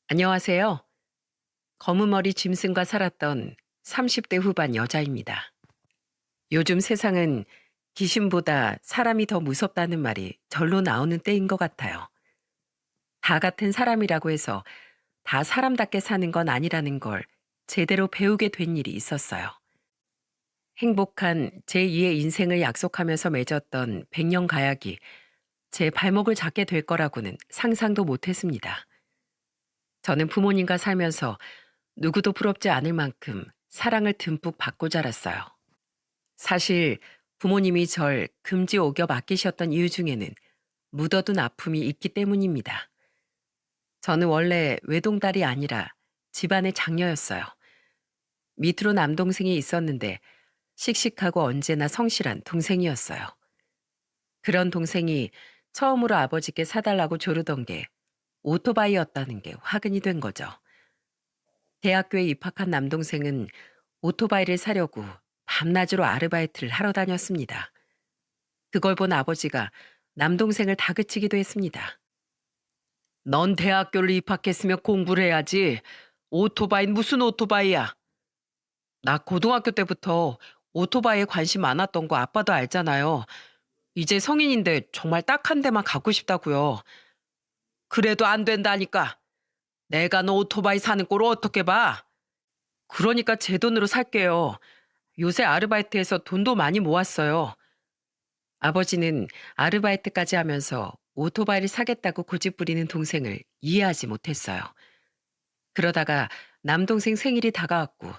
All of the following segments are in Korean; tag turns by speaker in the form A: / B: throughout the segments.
A: 안녕하세요. 검은 머리 짐승과 살았던 30대 후반 여자입니다. 요즘 세상은 귀신보다 사람이 더 무섭다는 말이 절로 나오는 때인 것 같아요. 다 같은 사람이라고 해서 다 사람답게 사는 건 아니라는 걸 제대로 배우게 된 일이 있었어요. 행복한 제2의 인생을 약속하면서 맺었던 100년 가약이 제 발목을 잡게 될 거라고는 상상도 못했습니다. 저는 부모님과 살면서 누구도 부럽지 않을 만큼 사랑을 듬뿍 받고 자랐어요. 사실 부모님이 절 금지 오겨 맡기셨던 이유 중에는 묻어둔 아픔이 있기 때문입니다. 저는 원래 외동딸이 아니라 집안의 장녀였어요. 밑으로 남동생이 있었는데 씩씩하고 언제나 성실한 동생이었어요. 그런 동생이 처음으로 아버지께 사달라고 조르던 게 오토바이였다는 게 화근이 된 거죠. 대학교에 입학한 남동생은 오토바이를 사려고 밤낮으로 아르바이트를 하러 다녔습니다. 그걸 본 아버지가 남동생을 다그치기도 했습니다. 넌 대학교를 입학했으면 공부를 해야지. 오토바이는 무슨 오토바이야? 나 고등학교 때부터 오토바이에 관심 많았던 거 아빠도 알잖아요. 이제 성인인데 정말 딱 한 대만 갖고 싶다고요. 그래도 안 된다니까. 내가 너 오토바이 사는 꼴을 어떻게 봐? 그러니까 제 돈으로 살게요. 요새 아르바이트해서 돈도 많이 모았어요. 아버지는 아르바이트까지 하면서 오토바이를 사겠다고 고집부리는 동생을 이해하지 못했어요. 그러다가 남동생 생일이 다가왔고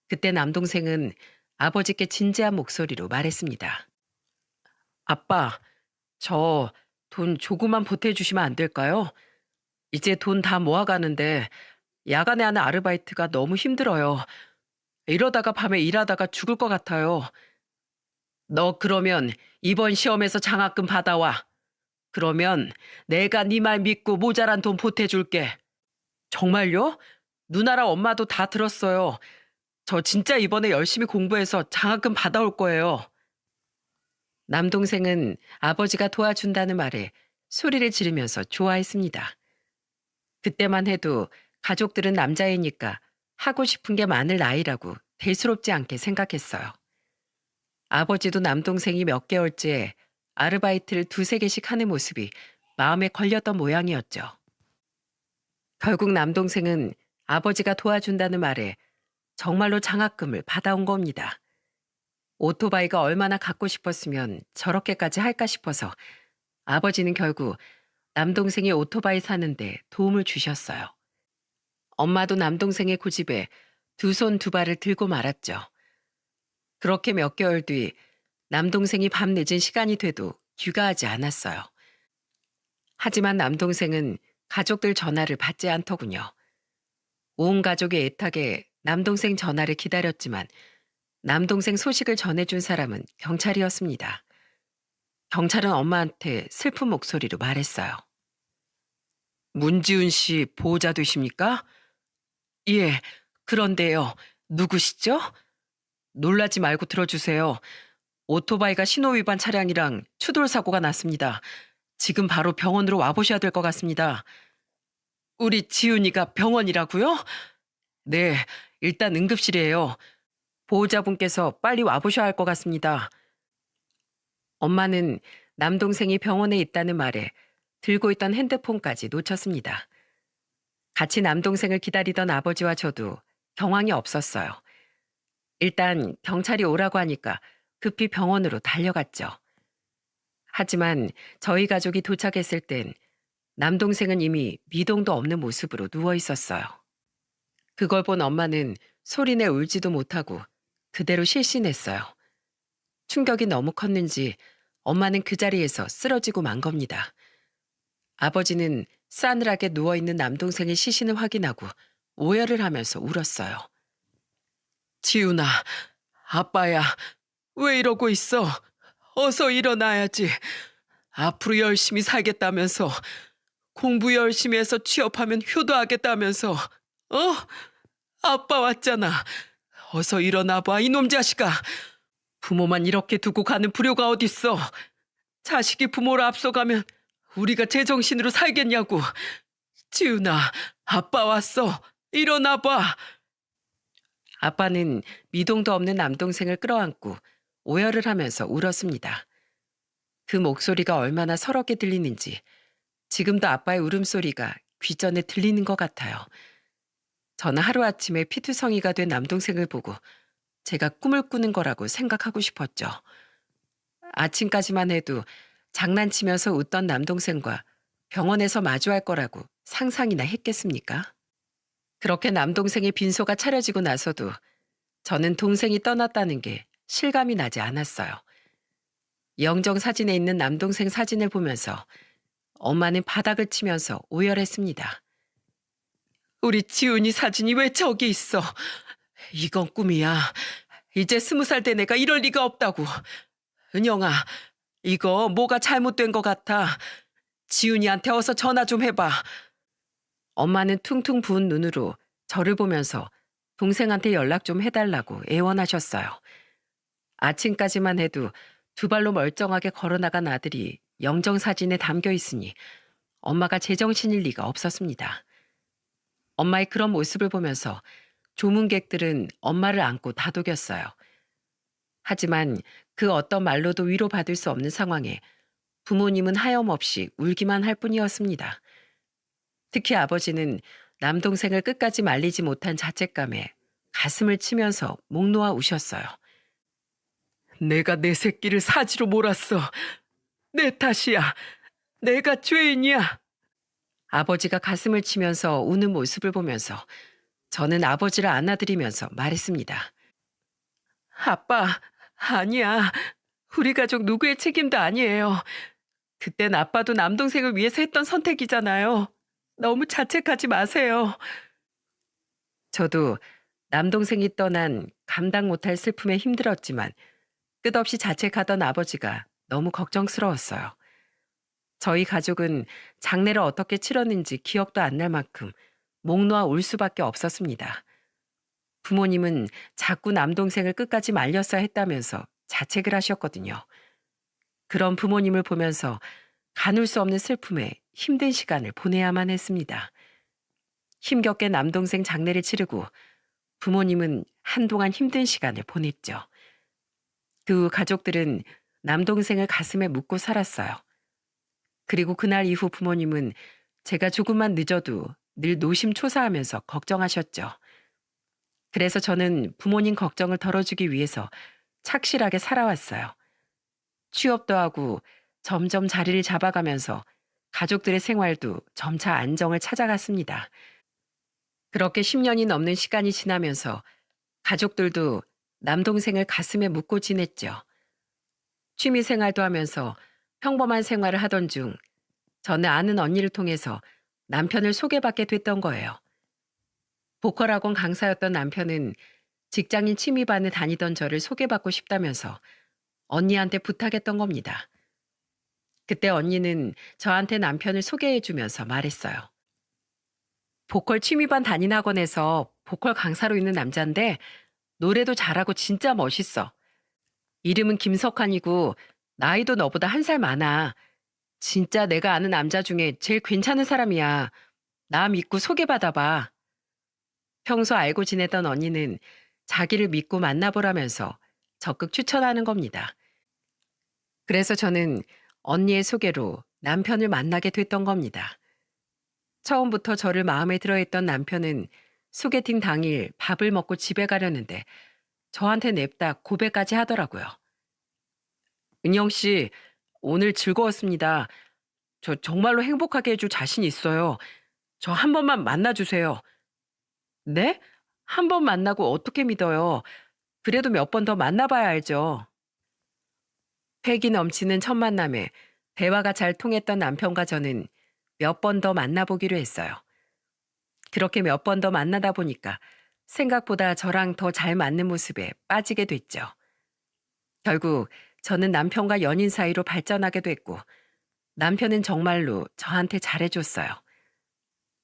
A: 그때 남동생은 아버지께 진지한 목소리로 말했습니다. 아빠, 저 돈 조금만 보태주시면 안 될까요? 이제 돈 다 모아가는데 야간에 하는 아르바이트가 너무 힘들어요. 이러다가 밤에 일하다가 죽을 것 같아요. 너 그러면 이번 시험에서 장학금 받아와. 그러면 내가 네 말 믿고 모자란 돈 보태줄게. 정말요? 누나랑 엄마도 다 들었어요. 저 진짜 이번에 열심히 공부해서 장학금 받아올 거예요. 남동생은 아버지가 도와준다는 말에 소리를 지르면서 좋아했습니다. 그때만 해도 가족들은 남자이니까 하고 싶은 게 많을 나이라고 대수롭지 않게 생각했어요. 아버지도 남동생이 몇 개월째 아르바이트를 두세 개씩 하는 모습이 마음에 걸렸던 모양이었죠. 결국 남동생은 아버지가 도와준다는 말에 정말로 장학금을 받아온 겁니다. 오토바이가 얼마나 갖고 싶었으면 저렇게까지 할까 싶어서 아버지는 결국 남동생이 오토바이 사는데 도움을 주셨어요. 엄마도 남동생의 고집에 두 손 두 발을 들고 말았죠. 그렇게 몇 개월 뒤 남동생이 밤 늦은 시간이 돼도 귀가하지 않았어요. 하지만 남동생은 가족들 전화를 받지 않더군요. 온 가족이 애타게 남동생 전화를 기다렸지만 남동생 소식을 전해준 사람은 경찰이었습니다. 경찰은 엄마한테 슬픈 목소리로 말했어요. 문지훈 씨 보호자 되십니까? 예, 그런데요. 누구시죠? 놀라지 말고 들어주세요. 오토바이가 신호위반 차량이랑 추돌 사고가 났습니다. 지금 바로 병원으로 와보셔야 될 것 같습니다. 우리 지훈이가 병원이라고요? 네, 일단 응급실이에요. 보호자분께서 빨리 와보셔야 할 것 같습니다. 엄마는 남동생이 병원에 있다는 말에 들고 있던 핸드폰까지 놓쳤습니다. 같이 남동생을 기다리던 아버지와 저도 경황이 없었어요. 일단 경찰이 오라고 하니까 급히 병원으로 달려갔죠. 하지만 저희 가족이 도착했을 땐 남동생은 이미 미동도 없는 모습으로 누워 있었어요. 그걸 본 엄마는 소리내 울지도 못하고 그대로 실신했어요. 충격이 너무 컸는지 엄마는 그 자리에서 쓰러지고 만 겁니다. 아버지는 싸늘하게 누워있는 남동생의 시신을 확인하고 오열을 하면서 울었어요. 지훈아, 아빠야, 왜 이러고 있어? 어서 일어나야지. 앞으로 열심히 살겠다면서, 공부 열심히 해서 취업하면 효도하겠다면서, 어? 아빠 왔잖아. 어서 일어나봐, 이놈 자식아. 부모만 이렇게 두고 가는 불효가 어딨어. 자식이 부모를 앞서가면 우리가 제정신으로 살겠냐고. 지은아, 아빠 왔어. 일어나 봐. 아빠는 미동도 없는 남동생을 끌어안고 오열을 하면서 울었습니다. 그 목소리가 얼마나 서럽게 들리는지 지금도 아빠의 울음소리가 귀전에 들리는 것 같아요. 저는 하루아침에 피투성이가 된 남동생을 보고 제가 꿈을 꾸는 거라고 생각하고 싶었죠. 아침까지만 해도 장난치면서 웃던 남동생과 병원에서 마주할 거라고 상상이나 했겠습니까? 그렇게 남동생의 빈소가 차려지고 나서도 저는 동생이 떠났다는 게 실감이 나지 않았어요. 영정 사진에 있는 남동생 사진을 보면서 엄마는 바닥을 치면서 오열했습니다. 우리 지훈이 사진이 왜 저기 있어? 이건 꿈이야. 이제 20살 된 애가 이럴 리가 없다고. 은영아, 이거 뭐가 잘못된 것 같아. 지훈이한테 어서 전화 좀 해봐. 엄마는 퉁퉁 부은 눈으로 저를 보면서 동생한테 연락 좀 해달라고 애원하셨어요. 아침까지만 해도 두 발로 멀쩡하게 걸어나간 아들이 영정사진에 담겨 있으니 엄마가 제정신일 리가 없었습니다. 엄마의 그런 모습을 보면서 조문객들은 엄마를 안고 다독였어요. 하지만 그 어떤 말로도 위로받을 수 없는 상황에 부모님은 하염없이 울기만 할 뿐이었습니다. 특히 아버지는 남동생을 끝까지 말리지 못한 자책감에 가슴을 치면서 목 놓아 우셨어요. 내가 내 새끼를 사지로 몰았어. 내 탓이야. 내가 죄인이야. 아버지가 가슴을 치면서 우는 모습을 보면서 저는 아버지를 안아드리면서 말했습니다. 아빠, 아니야. 우리 가족 누구의 책임도 아니에요. 그땐 아빠도 남동생을 위해서 했던 선택이잖아요. 너무 자책하지 마세요. 저도 남동생이 떠난 감당 못할 슬픔에 힘들었지만 끝없이 자책하던 아버지가 너무 걱정스러웠어요. 저희 가족은 장례를 어떻게 치렀는지 기억도 안 날 만큼 목 놓아 울 수밖에 없었습니다. 부모님은 자꾸 남동생을 끝까지 말렸어야 했다면서 자책을 하셨거든요. 그런 부모님을 보면서 가눌 수 없는 슬픔에 힘든 시간을 보내야만 했습니다. 힘겹게 남동생 장례를 치르고 부모님은 한동안 힘든 시간을 보냈죠. 그 후 가족들은 남동생을 가슴에 묻고 살았어요. 그리고 그날 이후 부모님은 제가 조금만 늦어도 늘 노심초사하면서 걱정하셨죠. 그래서 저는 부모님 걱정을 덜어주기 위해서 착실하게 살아왔어요. 취업도 하고 점점 자리를 잡아가면서 가족들의 생활도 점차 안정을 찾아갔습니다. 그렇게 10년이 넘는 시간이 지나면서 가족들도 남동생을 가슴에 묻고 지냈죠. 취미 생활도 하면서 평범한 생활을 하던 중 저는 아는 언니를 통해서 남편을 소개받게 됐던 거예요. 보컬 학원 강사였던 남편은 직장인 취미반에 다니던 저를 소개받고 싶다면서 언니한테 부탁했던 겁니다. 그때 언니는 저한테 남편을 소개해주면서 말했어요. 보컬 취미반 다니는 학원에서 보컬 강사로 있는 남자인데 노래도 잘하고 진짜 멋있어. 이름은 김석환이고 나이도 너보다 1살 많아. 진짜 내가 아는 남자 중에 제일 괜찮은 사람이야. 나 믿고 소개받아봐. 평소 알고 지내던 언니는 자기를 믿고 만나보라면서 적극 추천하는 겁니다. 그래서 저는 언니의 소개로 남편을 만나게 됐던 겁니다. 처음부터 저를 마음에 들어했던 남편은 소개팅 당일 밥을 먹고 집에 가려는데 저한테 냅다 고백까지 하더라고요. 은영 씨, 오늘 즐거웠습니다. 저 정말로 행복하게 해줄 자신 있어요. 저 한 번만 만나주세요. 네? 한 번 만나고 어떻게 믿어요? 그래도 몇 번 더 만나봐야 알죠. 패기 넘치는 첫 만남에 대화가 잘 통했던 남편과 저는 몇 번 더 만나보기로 했어요. 그렇게 몇 번 더 만나다 보니까 생각보다 저랑 더 잘 맞는 모습에 빠지게 됐죠. 결국 저는 남편과 연인 사이로 발전하게 됐고 남편은 정말로 저한테 잘해줬어요.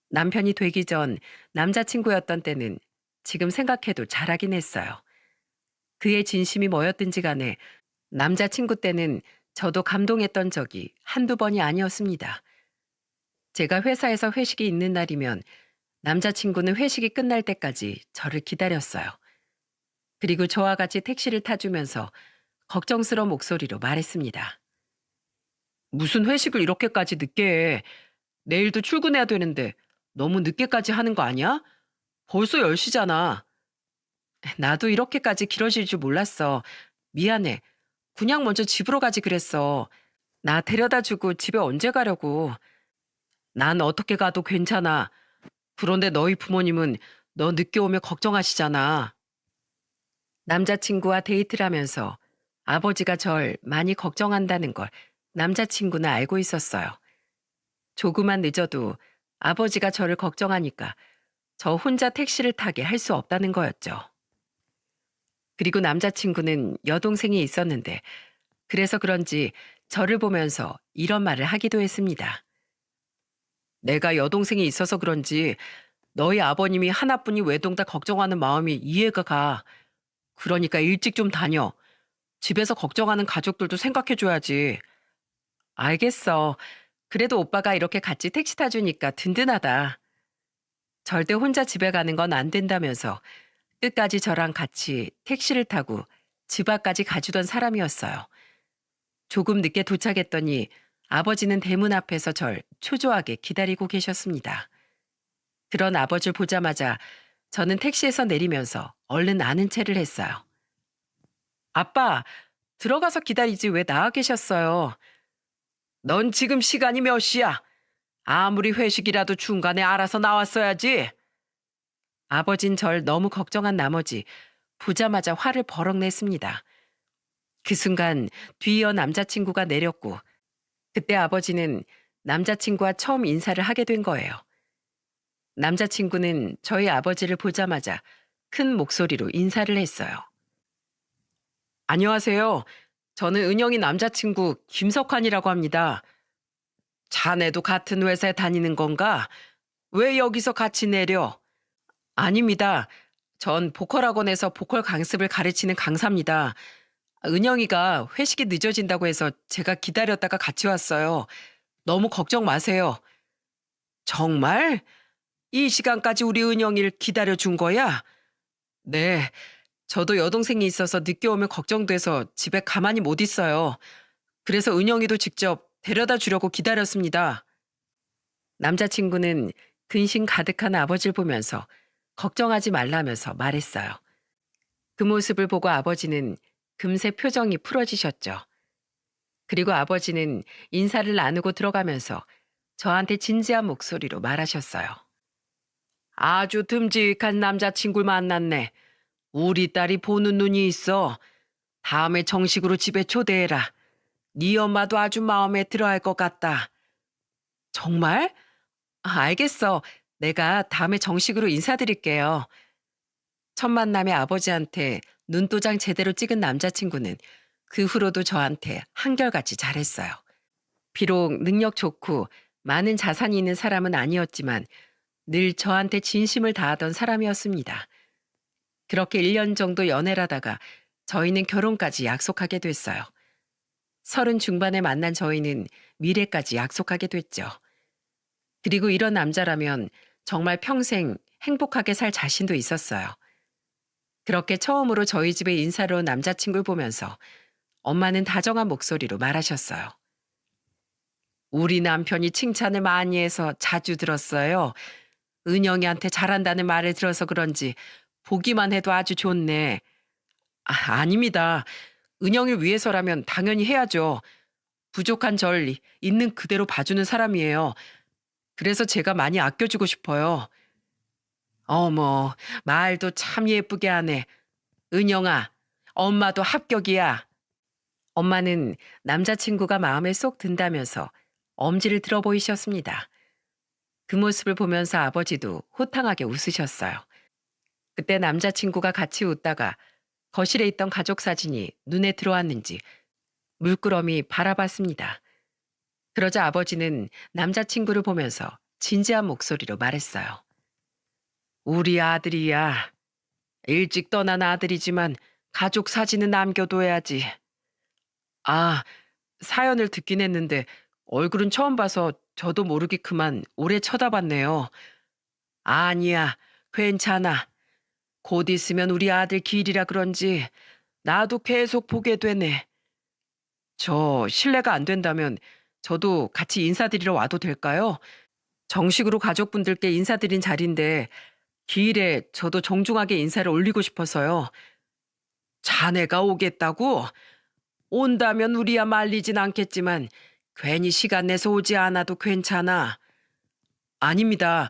A: 남편이 되기 전 남자친구였던 때는 지금 생각해도 잘하긴 했어요. 그의 진심이 뭐였든지 간에 남자친구 때는 저도 감동했던 적이 한두 번이 아니었습니다. 제가 회사에서 회식이 있는 날이면 남자친구는 회식이 끝날 때까지 저를 기다렸어요. 그리고 저와 같이 택시를 타주면서 걱정스러운 목소리로 말했습니다. 무슨 회식을 이렇게까지 늦게 해? 내일도 출근해야 되는데 너무 늦게까지 하는 거 아니야? 벌써 10시잖아. 나도 이렇게까지 길어질 줄 몰랐어. 미안해. 그냥 먼저 집으로 가지 그랬어. 나 데려다 주고 집에 언제 가려고. 난 어떻게 가도 괜찮아. 그런데 너희 부모님은 너 늦게 오면 걱정하시잖아. 남자친구와 데이트를 하면서 아버지가 절 많이 걱정한다는 걸 남자친구는 알고 있었어요. 조금만 늦어도 아버지가 저를 걱정하니까 저 혼자 택시를 타게 할 수 없다는 거였죠. 그리고 남자친구는 여동생이 있었는데 그래서 그런지 저를 보면서 이런 말을 하기도 했습니다. 내가 여동생이 있어서 그런지 너희 아버님이 하나뿐인 외동딸 걱정하는 마음이 이해가 가. 그러니까 일찍 좀 다녀. 집에서 걱정하는 가족들도 생각해줘야지. 알겠어. 그래도 오빠가 이렇게 같이 택시 타주니까 든든하다. 절대 혼자 집에 가는 건 안 된다면서 끝까지 저랑 같이 택시를 타고 집 앞까지 가주던 사람이었어요. 조금 늦게 도착했더니 아버지는 대문 앞에서 절 초조하게 기다리고 계셨습니다. 그런 아버지를 보자마자 저는 택시에서 내리면서 얼른 아는 체를 했어요. 아빠, 들어가서 기다리지 왜 나와 계셨어요? 넌 지금 시간이 몇 시야? 아무리 회식이라도 중간에 알아서 나왔어야지. 아버진 절 너무 걱정한 나머지 보자마자 화를 버럭 냈습니다. 그 순간 뒤이어 남자친구가 내렸고 그때 아버지는 남자친구와 처음 인사를 하게 된 거예요. 남자친구는 저희 아버지를 보자마자 큰 목소리로 인사를 했어요. 안녕하세요. 저는 은영이 남자친구 김석환이라고 합니다. 자네도 같은 회사에 다니는 건가? 왜 여기서 같이 내려? 아닙니다. 전 보컬 학원에서 보컬 강습을 가르치는 강사입니다. 은영이가 회식이 늦어진다고 해서 제가 기다렸다가 같이 왔어요. 너무 걱정 마세요. 정말? 이 시간까지 우리 은영이를 기다려준 거야? 네. 저도 여동생이 있어서 늦게 오면 걱정돼서 집에 가만히 못 있어요. 그래서 은영이도 직접 데려다 주려고 기다렸습니다. 남자친구는 근심 가득한 아버지를 보면서 걱정하지 말라면서 말했어요. 그 모습을 보고 아버지는 금세 표정이 풀어지셨죠. 그리고 아버지는 인사를 나누고 들어가면서 저한테 진지한 목소리로 말하셨어요. 아주 듬직한 남자친구를 만났네. 우리 딸이 보는 눈이 있어. 다음에 정식으로 집에 초대해라. 네 엄마도 아주 마음에 들어할 것 같다. 정말? 알겠어. 내가 다음에 정식으로 인사드릴게요. 첫 만남에 아버지한테 눈도장 제대로 찍은 남자친구는 그 후로도 저한테 한결같이 잘했어요. 비록 능력 좋고 많은 자산이 있는 사람은 아니었지만 늘 저한테 진심을 다하던 사람이었습니다. 그렇게 1년 정도 연애를 하다가 저희는 결혼까지 약속하게 됐어요. 30 중반에 만난 저희는 미래까지 약속하게 됐죠. 그리고 이런 남자라면 정말 평생 행복하게 살 자신도 있었어요. 그렇게 처음으로 저희 집에 인사로 온 남자친구를 보면서 엄마는 다정한 목소리로 말하셨어요. 우리 남편이 칭찬을 많이 해서 자주 들었어요. 은영이한테 잘한다는 말을 들어서 그런지 보기만 해도 아주 좋네. 아닙니다. 은영을 위해서라면 당연히 해야죠. 부족한 절 있는 그대로 봐주는 사람이에요. 그래서 제가 많이 아껴주고 싶어요. 어머, 말도 참 예쁘게 하네. 은영아, 엄마도 합격이야. 엄마는 남자친구가 마음에 쏙 든다면서 엄지를 들어 보이셨습니다. 그 모습을 보면서 아버지도 호탕하게 웃으셨어요. 그때 남자친구가 같이 웃다가 거실에 있던 가족 사진이 눈에 들어왔는지 물끄러미 바라봤습니다. 그러자 아버지는 남자친구를 보면서 진지한 목소리로 말했어요. 우리 아들이야. 일찍 떠난 아들이지만 가족 사진은 남겨둬야지. 아, 사연을 듣긴 했는데 얼굴은 처음 봐서 저도 모르게 그만 오래 쳐다봤네요. 아니야, 괜찮아. 곧 있으면 우리 아들 길이라 그런지 나도 계속 보게 되네. 저 실례가 안 된다면 저도 같이 인사드리러 와도 될까요? 정식으로 가족분들께 인사드린 자리인데 기일에 저도 정중하게 인사를 올리고 싶어서요. 자네가 오겠다고? 온다면 우리야 말리진 않겠지만 괜히 시간 내서 오지 않아도 괜찮아. 아닙니다.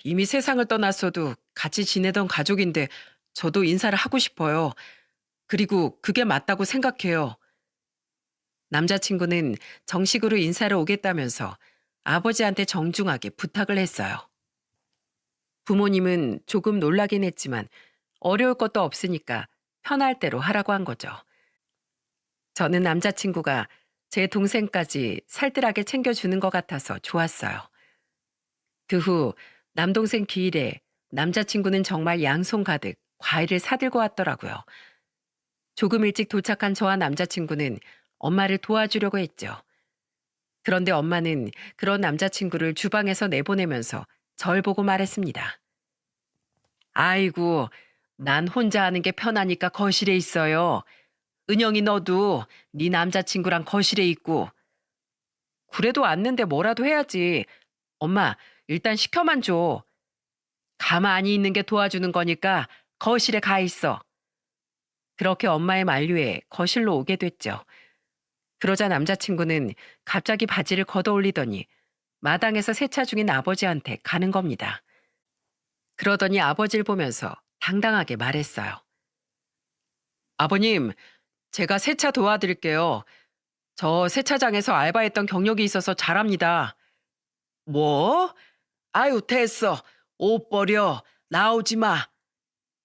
A: 이미 세상을 떠났어도 같이 지내던 가족인데 저도 인사를 하고 싶어요. 그리고 그게 맞다고 생각해요. 남자친구는 정식으로 인사를 오겠다면서 아버지한테 정중하게 부탁을 했어요. 부모님은 조금 놀라긴 했지만 어려울 것도 없으니까 편할 대로 하라고 한 거죠. 저는 남자친구가 제 동생까지 살뜰하게 챙겨주는 것 같아서 좋았어요. 그 후 남동생 기일에 남자친구는 정말 양손 가득 과일을 사들고 왔더라고요. 조금 일찍 도착한 저와 남자친구는 엄마를 도와주려고 했죠. 그런데 엄마는 그런 남자친구를 주방에서 내보내면서 절 보고 말했습니다. 아이고, 난 혼자 하는 게 편하니까 거실에 있어요. 은영이 너도 네 남자친구랑 거실에 있고. 그래도 왔는데 뭐라도 해야지. 엄마, 일단 시켜만 줘. 가만히 있는 게 도와주는 거니까 거실에 가 있어. 그렇게 엄마의 만류에 거실로 오게 됐죠. 그러자 남자친구는 갑자기 바지를 걷어 올리더니 마당에서 세차 중인 아버지한테 가는 겁니다. 그러더니 아버지를 보면서 당당하게 말했어요. 아버님, 제가 세차 도와드릴게요. 저 세차장에서 알바했던 경력이 있어서 잘합니다. 뭐? 아유, 됐어. 옷 버려. 나오지 마.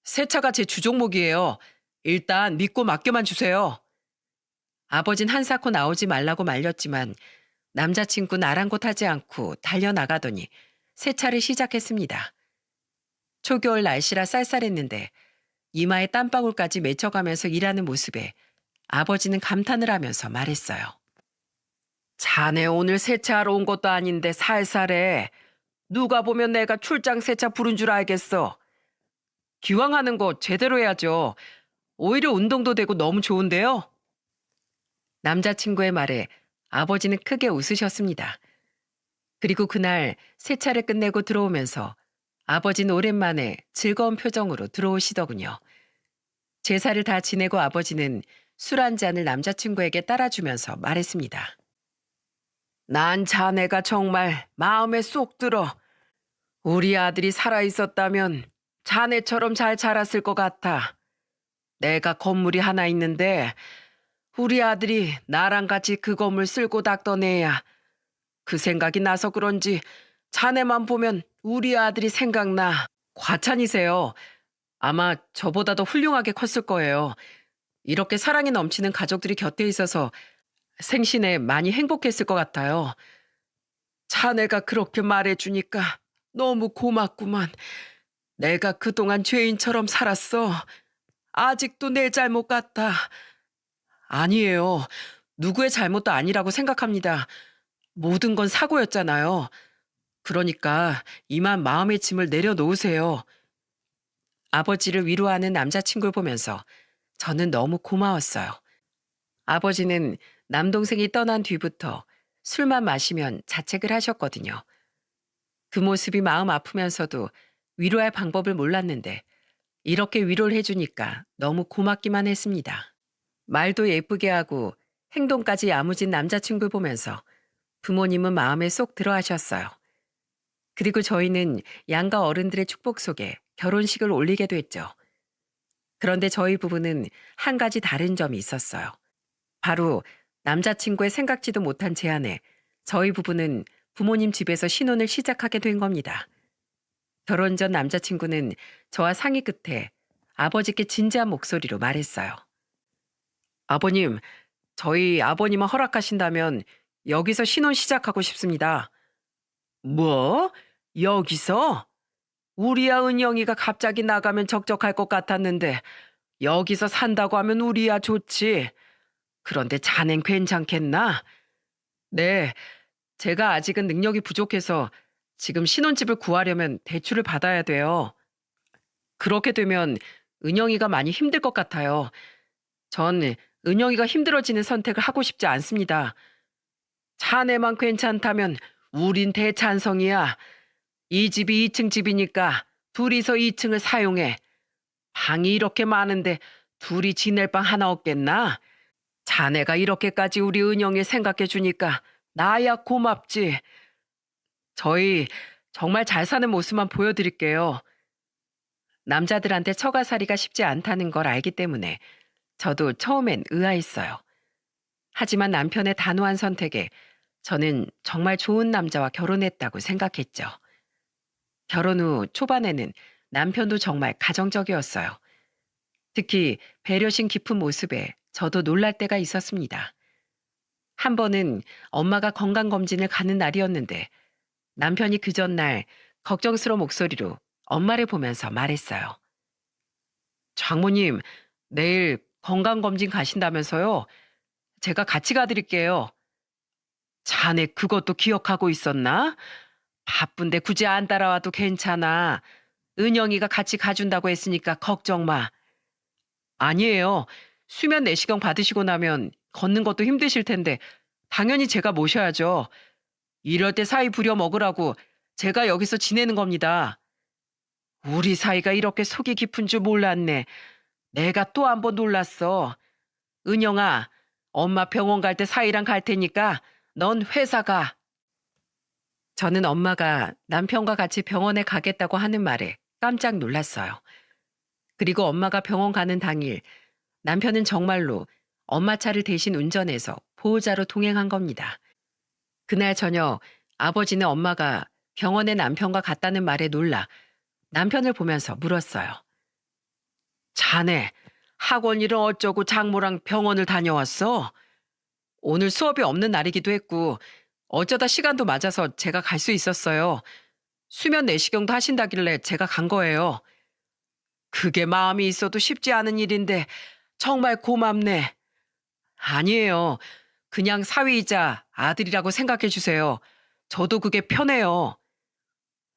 A: 세차가 제 주종목이에요. 일단 믿고 맡겨만 주세요. 아버진 한사코 나오지 말라고 말렸지만 남자친구는 아랑곳하지 않고 달려나가더니 세차를 시작했습니다. 초겨울 날씨라 쌀쌀했는데 이마에 땀방울까지 맺혀가면서 일하는 모습에 아버지는 감탄을 하면서 말했어요. 자네 오늘 세차하러 온 것도 아닌데 살살해. 누가 보면 내가 출장 세차 부른 줄 알겠어. 기왕 하는 거 제대로 해야죠. 오히려 운동도 되고 너무 좋은데요. 남자친구의 말에 아버지는 크게 웃으셨습니다. 그리고 그날 세차를 끝내고 들어오면서 아버지는 오랜만에 즐거운 표정으로 들어오시더군요. 제사를 다 지내고 아버지는 술 한 잔을 남자친구에게 따라주면서 말했습니다. 난 자네가 정말 마음에 쏙 들어. 우리 아들이 살아있었다면 자네처럼 잘 자랐을 것 같아. 내가 건물이 하나 있는데 우리 아들이 나랑 같이 그 건물 쓸고 닦던 애야. 그 생각이 나서 그런지 자네만 보면 우리 아들이 생각나. 과찬이세요. 아마 저보다 더 훌륭하게 컸을 거예요. 이렇게 사랑이 넘치는 가족들이 곁에 있어서 생신에 많이 행복했을 것 같아요. 자네가 그렇게 말해주니까 너무 고맙구만. 내가 그동안 죄인처럼 살았어. 아직도 내 잘못 같아. 아니에요. 누구의 잘못도 아니라고 생각합니다. 모든 건 사고였잖아요. 그러니까 이만 마음의 짐을 내려놓으세요. 아버지를 위로하는 남자친구를 보면서 저는 너무 고마웠어요. 아버지는 남동생이 떠난 뒤부터 술만 마시면 자책을 하셨거든요. 그 모습이 마음 아프면서도 위로할 방법을 몰랐는데 이렇게 위로를 해주니까 너무 고맙기만 했습니다. 말도 예쁘게 하고 행동까지 야무진 남자친구를 보면서 부모님은 마음에 쏙 들어하셨어요. 그리고 저희는 양가 어른들의 축복 속에 결혼식을 올리게 됐죠. 그런데 저희 부부는 한 가지 다른 점이 있었어요. 바로 남자친구의 생각지도 못한 제안에 저희 부부는 부모님 집에서 신혼을 시작하게 된 겁니다. 결혼 전 남자친구는 저와 상의 끝에 아버지께 진지한 목소리로 말했어요. 아버님, 저희 아버님은 허락하신다면 여기서 신혼 시작하고 싶습니다. 뭐? 여기서? 우리야 은영이가 갑자기 나가면 적적할 것 같았는데 여기서 산다고 하면 우리야 좋지. 그런데 자넨 괜찮겠나? 네, 제가 아직은 능력이 부족해서 지금 신혼집을 구하려면 대출을 받아야 돼요. 그렇게 되면 은영이가 많이 힘들 것 같아요. 전 은영이가 힘들어지는 선택을 하고 싶지 않습니다. 자네만 괜찮다면 우린 대찬성이야. 이 집이 2층 집이니까 둘이서 2층을 사용해. 방이 이렇게 많은데 둘이 지낼 방 하나 없겠나? 자네가 이렇게까지 우리 은영이 생각해 주니까 나야 고맙지. 저희 정말 잘 사는 모습만 보여드릴게요. 남자들한테 처가살이가 쉽지 않다는 걸 알기 때문에 저도 처음엔 의아했어요. 하지만 남편의 단호한 선택에 저는 정말 좋은 남자와 결혼했다고 생각했죠. 결혼 후 초반에는 남편도 정말 가정적이었어요. 특히 배려심 깊은 모습에 저도 놀랄 때가 있었습니다. 한 번은 엄마가 건강검진을 가는 날이었는데 남편이 그 전날 걱정스러운 목소리로 엄마를 보면서 말했어요. 장모님, 내일 건강검진 가신다면서요? 제가 같이 가드릴게요. 자네 그것도 기억하고 있었나? 바쁜데 굳이 안 따라와도 괜찮아. 은영이가 같이 가준다고 했으니까 걱정 마. 아니에요. 수면 내시경 받으시고 나면 걷는 것도 힘드실 텐데 당연히 제가 모셔야죠. 이럴 때 사이 부려 먹으라고 제가 여기서 지내는 겁니다. 우리 사이가 이렇게 속이 깊은 줄 몰랐네. 내가 또 한 번 놀랐어. 은영아, 엄마 병원 갈 때 사이랑 갈 테니까 넌 회사 가. 저는 엄마가 남편과 같이 병원에 가겠다고 하는 말에 깜짝 놀랐어요. 그리고 엄마가 병원 가는 당일 남편은 정말로 엄마 차를 대신 운전해서 보호자로 동행한 겁니다. 그날 저녁 아버지는 엄마가 병원에 남편과 갔다는 말에 놀라 남편을 보면서 물었어요. 자네, 학원 일은 어쩌고 장모랑 병원을 다녀왔어? 오늘 수업이 없는 날이기도 했고 어쩌다 시간도 맞아서 제가 갈 수 있었어요. 수면 내시경도 하신다길래 제가 간 거예요. 그게 마음이 있어도 쉽지 않은 일인데 정말 고맙네. 아니에요. 그냥 사위이자 아들이라고 생각해 주세요. 저도 그게 편해요.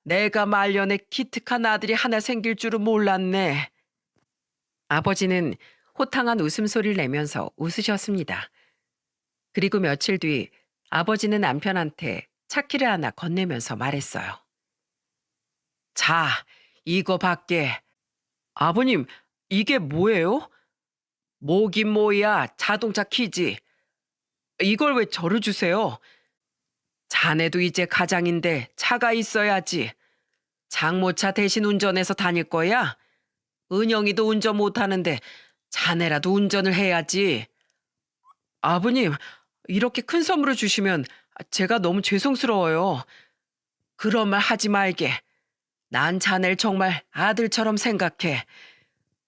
A: 내가 말년에 기특한 아들이 하나 생길 줄은 몰랐네. 아버지는 호탕한 웃음소리를 내면서 웃으셨습니다. 그리고 며칠 뒤 아버지는 남편한테 차키를 하나 건네면서 말했어요. 자, 이거 밖에. 아버님, 이게 뭐예요? 뭐긴 뭐야, 자동차 키지. 이걸 왜 저를 주세요? 자네도 이제 가장인데 차가 있어야지. 장모차 대신 운전해서 다닐 거야? 은영이도 운전 못하는데 자네라도 운전을 해야지. 아버님, 이렇게 큰 선물을 주시면 제가 너무 죄송스러워요. 그런 말 하지 말게. 난 자네를 정말 아들처럼 생각해.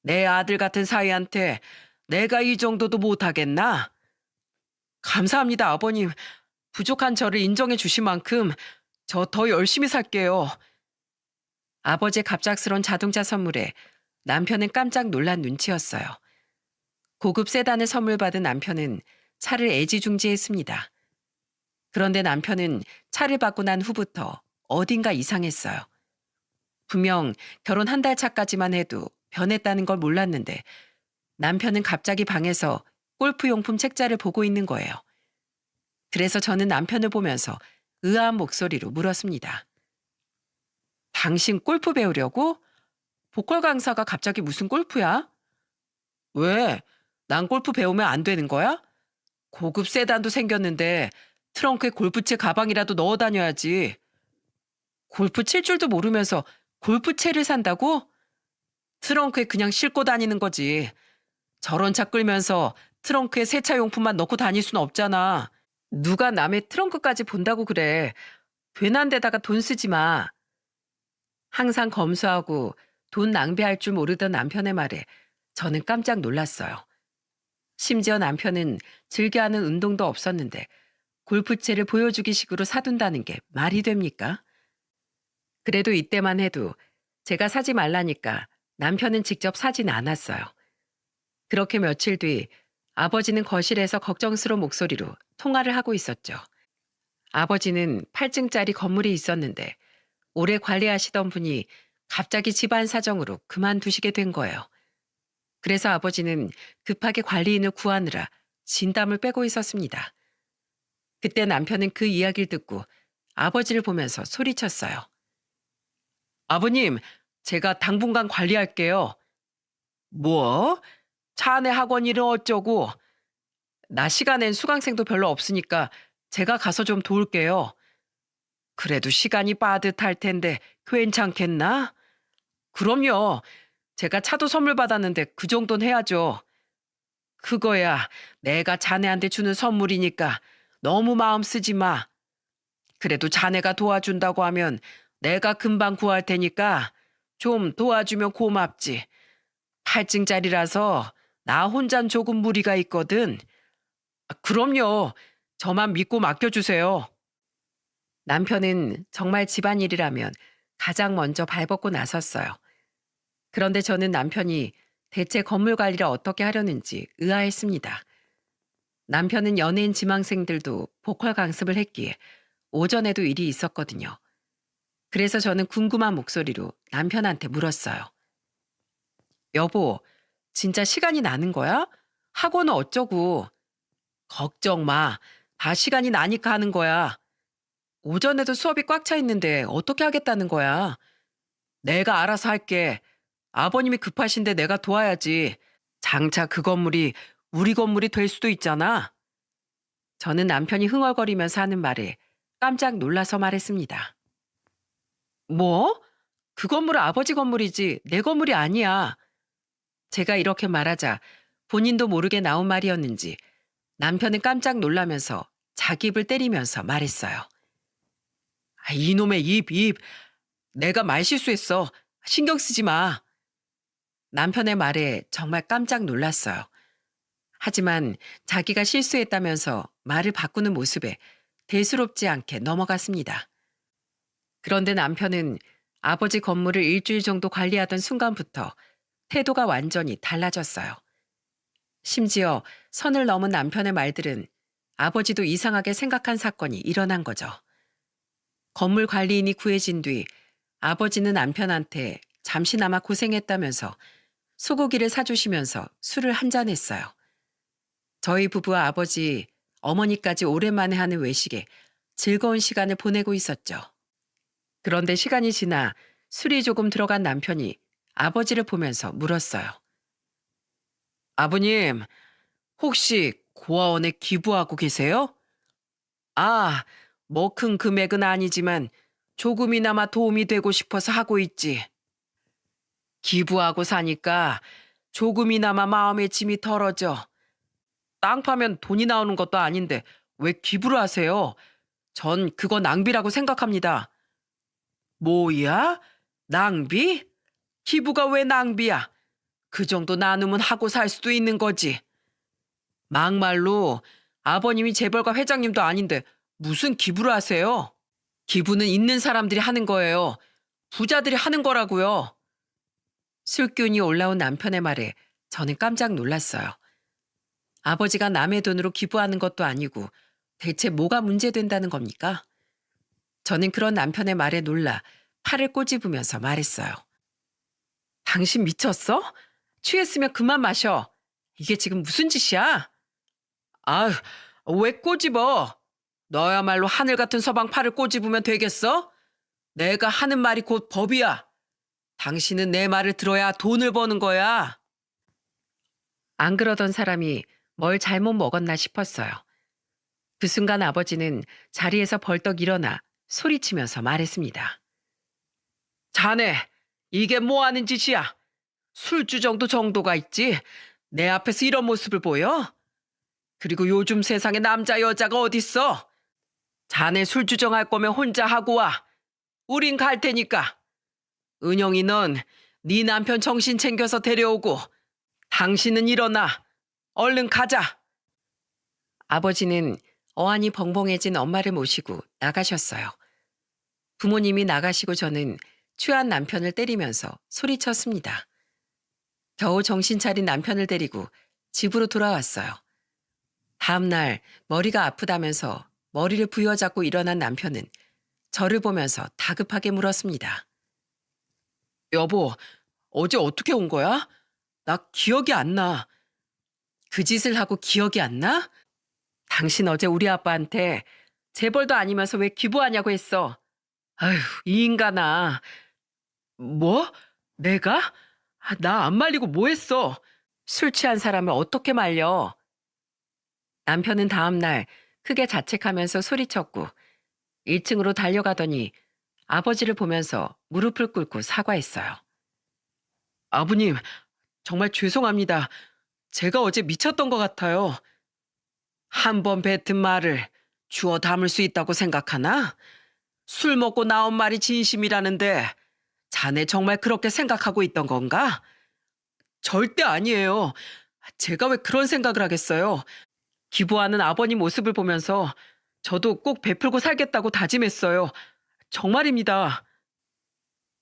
A: 내 아들 같은 사위한테 내가 이 정도도 못하겠나? 감사합니다, 아버님. 부족한 저를 인정해 주신 만큼 저 더 열심히 살게요. 아버지의 갑작스런 자동차 선물에 남편은 깜짝 놀란 눈치였어요. 고급 세단을 선물 받은 남편은 차를 애지중지했습니다. 그런데 남편은 차를 받고 난 후부터 어딘가 이상했어요. 분명 결혼 한 달 차까지만 해도 변했다는 걸 몰랐는데 남편은 갑자기 방에서 골프용품 책자를 보고 있는 거예요. 그래서 저는 남편을 보면서 의아한 목소리로 물었습니다. 당신 골프 배우려고? 보컬 강사가 갑자기 무슨 골프야? 왜? 난 골프 배우면 안 되는 거야? 고급 세단도 생겼는데 트렁크에 골프채 가방이라도 넣어 다녀야지. 골프 칠 줄도 모르면서 골프채를 산다고? 트렁크에 그냥 싣고 다니는 거지. 저런 차 끌면서 트렁크에 세차용품만 넣고 다닐 순 없잖아. 누가 남의 트렁크까지 본다고 그래. 괜한 데다가 돈 쓰지 마. 항상 검소하고 돈 낭비할 줄 모르던 남편의 말에 저는 깜짝 놀랐어요. 심지어 남편은 즐겨하는 운동도 없었는데 골프채를 보여주기 식으로 사둔다는 게 말이 됩니까? 그래도 이때만 해도 제가 사지 말라니까 남편은 직접 사진 않았어요. 그렇게 며칠 뒤 아버지는 거실에서 걱정스러운 목소리로 통화를 하고 있었죠. 아버지는 8층짜리 건물에 있었는데 오래 관리하시던 분이 갑자기 집안 사정으로 그만두시게 된 거예요. 그래서 아버지는 급하게 관리인을 구하느라 진땀을 빼고 있었습니다. 그때 남편은 그 이야기를 듣고 아버지를 보면서 소리쳤어요. 아버님, 제가 당분간 관리할게요. 뭐? 자네 학원 일은 어쩌고? 나 시간엔 수강생도 별로 없으니까 제가 가서 좀 도울게요. 그래도 시간이 빠듯할 텐데 괜찮겠나? 그럼요. 제가 차도 선물 받았는데 그 정도는 해야죠. 그거야 내가 자네한테 주는 선물이니까 너무 마음 쓰지 마. 그래도 자네가 도와준다고 하면 내가 금방 구할 테니까 좀 도와주면 고맙지. 8층짜리라서 나 혼잔 조금 무리가 있거든. 그럼요. 저만 믿고 맡겨주세요. 남편은 정말 집안일이라면 가장 먼저 발벗고 나섰어요. 그런데 저는 남편이 대체 건물 관리를 어떻게 하려는지 의아했습니다. 남편은 연예인 지망생들도 보컬 강습을 했기에 오전에도 일이 있었거든요. 그래서 저는 궁금한 목소리로 남편한테 물었어요. 여보, 진짜 시간이 나는 거야? 학원은 어쩌고? 걱정 마. 다 시간이 나니까 하는 거야. 오전에도 수업이 꽉 차 있는데 어떻게 하겠다는 거야? 내가 알아서 할게. 아버님이 급하신데 내가 도와야지. 장차 그 건물이 우리 건물이 될 수도 있잖아. 저는 남편이 흥얼거리면서 하는 말에 깜짝 놀라서 말했습니다. 뭐? 그 건물은 아버지 건물이지 내 건물이 아니야. 제가 이렇게 말하자 본인도 모르게 나온 말이었는지 남편은 깜짝 놀라면서 자기 입을 때리면서 말했어요. 이놈의 입. 내가 말 실수했어. 신경 쓰지 마. 남편의 말에 정말 깜짝 놀랐어요. 하지만 자기가 실수했다면서 말을 바꾸는 모습에 대수롭지 않게 넘어갔습니다. 그런데 남편은 아버지 건물을 일주일 정도 관리하던 순간부터 태도가 완전히 달라졌어요. 심지어 선을 넘은 남편의 말들은 아버지도 이상하게 생각한 사건이 일어난 거죠. 건물 관리인이 구해진 뒤 아버지는 남편한테 잠시나마 고생했다면서 소고기를 사주시면서 술을 한잔 했어요. 저희 부부와 아버지, 어머니까지 오랜만에 하는 외식에 즐거운 시간을 보내고 있었죠. 그런데 시간이 지나 술이 조금 들어간 남편이 아버지를 보면서 물었어요. 아버님, 혹시 고아원에 기부하고 계세요? 아, 뭐 큰 금액은 아니지만 조금이나마 도움이 되고 싶어서 하고 있지. 기부하고 사니까 조금이나마 마음의 짐이 덜어져. 땅 파면 돈이 나오는 것도 아닌데 왜 기부를 하세요? 전 그거 낭비라고 생각합니다. 뭐야? 낭비? 기부가 왜 낭비야? 그 정도 나누면 하고 살 수도 있는 거지. 막말로 아버님이 재벌가 회장님도 아닌데 무슨 기부를 하세요? 기부는 있는 사람들이 하는 거예요. 부자들이 하는 거라고요. 술기운이 올라온 남편의 말에 저는 깜짝 놀랐어요. 아버지가 남의 돈으로 기부하는 것도 아니고 대체 뭐가 문제된다는 겁니까? 저는 그런 남편의 말에 놀라 팔을 꼬집으면서 말했어요. 당신 미쳤어? 취했으면 그만 마셔. 이게 지금 무슨 짓이야? 아, 왜 꼬집어? 너야말로 하늘 같은 서방 팔을 꼬집으면 되겠어? 내가 하는 말이 곧 법이야. 당신은 내 말을 들어야 돈을 버는 거야. 안 그러던 사람이 뭘 잘못 먹었나 싶었어요. 그 순간 아버지는 자리에서 벌떡 일어나 소리치면서 말했습니다. 자네, 이게 뭐 하는 짓이야? 술주정도 정도가 있지. 내 앞에서 이런 모습을 보여? 그리고 요즘 세상에 남자 여자가 어딨어? 자네 술주정할 거면 혼자 하고 와. 우린 갈 테니까. 은영이 넌 네 남편 정신 챙겨서 데려오고 당신은 일어나. 얼른 가자. 아버지는 어안이 벙벙해진 엄마를 모시고 나가셨어요. 부모님이 나가시고 저는 취한 남편을 때리면서 소리쳤습니다. 겨우 정신 차린 남편을 데리고 집으로 돌아왔어요. 다음 날 머리가 아프다면서 머리를 부여잡고 일어난 남편은 저를 보면서 다급하게 물었습니다. 여보, 어제 어떻게 온 거야? 나 기억이 안 나. 그 짓을 하고 기억이 안 나? 당신 어제 우리 아빠한테 재벌도 아니면서 왜 기부하냐고 했어. 아휴, 이 인간아. 뭐? 내가? 나 안 말리고 뭐 했어? 술 취한 사람을 어떻게 말려? 남편은 다음날 크게 자책하면서 소리쳤고 1층으로 달려가더니 아버지를 보면서 무릎을 꿇고 사과했어요. 아버님, 정말 죄송합니다. 제가 어제 미쳤던 것 같아요. 한 번 뱉은 말을 주워 담을 수 있다고 생각하나? 술 먹고 나온 말이 진심이라는데 자네 정말 그렇게 생각하고 있던 건가? 절대 아니에요. 제가 왜 그런 생각을 하겠어요? 기부하는 아버님 모습을 보면서 저도 꼭 베풀고 살겠다고 다짐했어요. 정말입니다.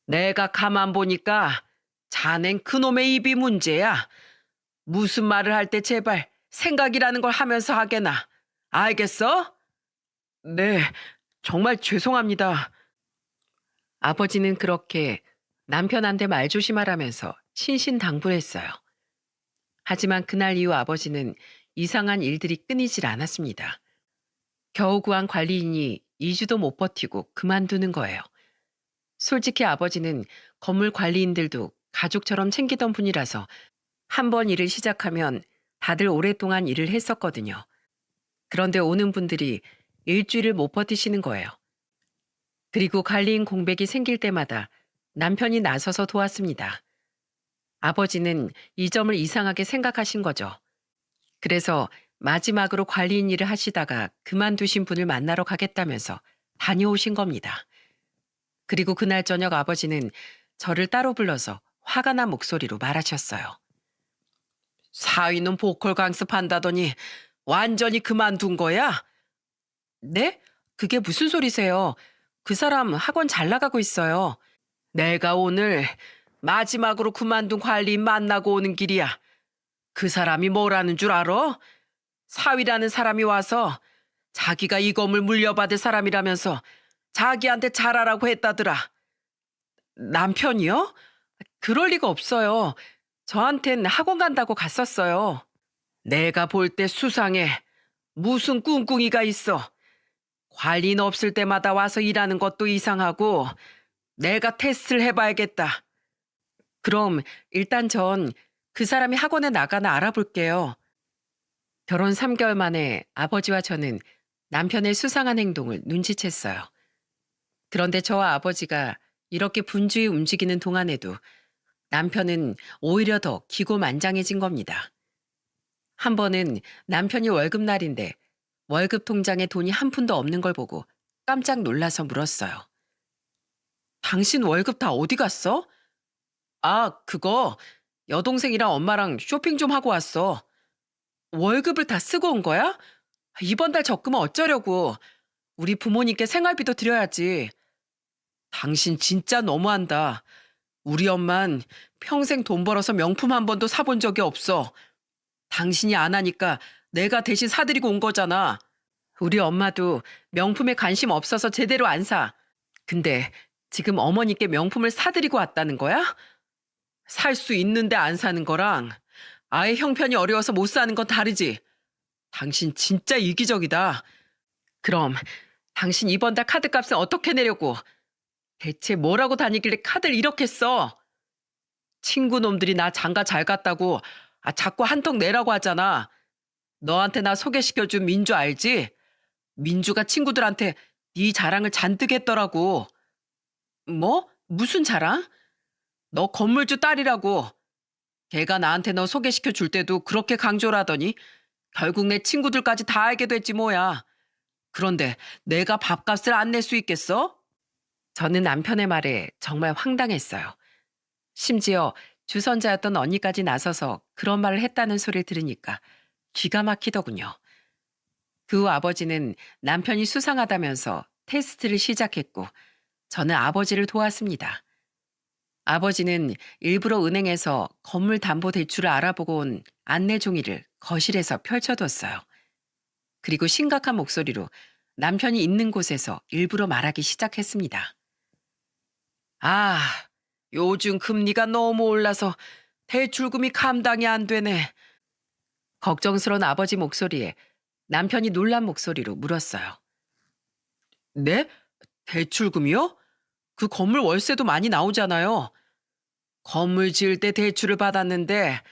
A: 내가 가만 보니까 자넨 그놈의 입이 문제야. 무슨 말을 할 때 제발 생각이라는 걸 하면서 하게나. 알겠어? 네, 정말 죄송합니다. 아버지는 그렇게 남편한테 말 조심하라면서 신신당부했어요. 하지만 그날 이후 아버지는 이상한 일들이 끊이질 않았습니다. 겨우 구한 관리인이 2주도 못 버티고 그만두는 거예요. 솔직히 아버지는 건물 관리인들도 가족처럼 챙기던 분이라서 한 번 일을 시작하면 다들 오랫동안 일을 했었거든요. 그런데 오는 분들이 일주일을 못 버티시는 거예요. 그리고 관리인 공백이 생길 때마다 남편이 나서서 도왔습니다. 아버지는 이 점을 이상하게 생각하신 거죠. 그래서 마지막으로 관리인 일을 하시다가 그만두신 분을 만나러 가겠다면서 다녀오신 겁니다. 그리고 그날 저녁 아버지는 저를 따로 불러서 화가 난 목소리로 말하셨어요. 사위는 보컬 강습한다더니 완전히 그만둔 거야? 네? 그게 무슨 소리세요? 그 사람 학원 잘 나가고 있어요. 내가 오늘 마지막으로 그만둔 관리인 만나고 오는 길이야. 그 사람이 뭐라는 줄 알아? 사위라는 사람이 와서 자기가 이 건물 물려받을 사람이라면서 자기한테 잘하라고 했다더라. 남편이요? 그럴 리가 없어요. 저한텐 학원 간다고 갔었어요. 내가 볼 때 수상해. 무슨 꿍꿍이가 있어. 관리인 없을 때마다 와서 일하는 것도 이상하고 내가 테스트를 해봐야겠다. 그럼 일단 전 그 사람이 학원에 나가나 알아볼게요. 결혼 3개월 만에 아버지와 저는 남편의 수상한 행동을 눈치챘어요. 그런데 저와 아버지가 이렇게 분주히 움직이는 동안에도 남편은 오히려 더 기고만장해진 겁니다. 한 번은 남편이 월급날인데 월급 통장에 돈이 한 푼도 없는 걸 보고 깜짝 놀라서 물었어요. 당신 월급 다 어디 갔어? 아, 그거 여동생이랑 엄마랑 쇼핑 좀 하고 왔어. 월급을 다 쓰고 온 거야? 이번 달 적금은 어쩌려고. 우리 부모님께 생활비도 드려야지. 당신 진짜 너무한다. 우리 엄만 평생 돈 벌어서 명품 한 번도 사본 적이 없어. 당신이 안 하니까 내가 대신 사드리고 온 거잖아. 우리 엄마도 명품에 관심 없어서 제대로 안 사. 근데 지금 어머니께 명품을 사드리고 왔다는 거야? 살 수 있는데 안 사는 거랑 아예 형편이 어려워서 못 사는 건 다르지. 당신 진짜 이기적이다. 그럼 당신 이번 달 카드값은 어떻게 내려고? 대체 뭐라고 다니길래 카드를 이렇게 써? 친구 놈들이 나 장가 잘 갔다고 자꾸 한턱 내라고 하잖아. 너한테 나 소개시켜준 민주 알지? 민주가 친구들한테 네 자랑을 잔뜩 했더라고. 뭐? 무슨 자랑? 너 건물주 딸이라고. 걔가 나한테 너 소개시켜 줄 때도 그렇게 강조를 하더니 결국 내 친구들까지 다 알게 됐지 뭐야. 그런데 내가 밥값을 안 낼 수 있겠어? 저는 남편의 말에 정말 황당했어요. 심지어 주선자였던 언니까지 나서서 그런 말을 했다는 소리를 들으니까 기가 막히더군요. 그 후 아버지는 남편이 수상하다면서 테스트를 시작했고 저는 아버지를 도왔습니다. 아버지는 일부러 은행에서 건물 담보 대출을 알아보고 온 안내 종이를 거실에서 펼쳐뒀어요. 그리고 심각한 목소리로 남편이 있는 곳에서 일부러 말하기 시작했습니다. 아, 요즘 금리가 너무 올라서 대출금이 감당이 안 되네. 걱정스러운 아버지 목소리에 남편이 놀란 목소리로 물었어요. 네? 대출금이요? 그 건물 월세도 많이 나오잖아요. 건물 지을 때 대출을 받았는데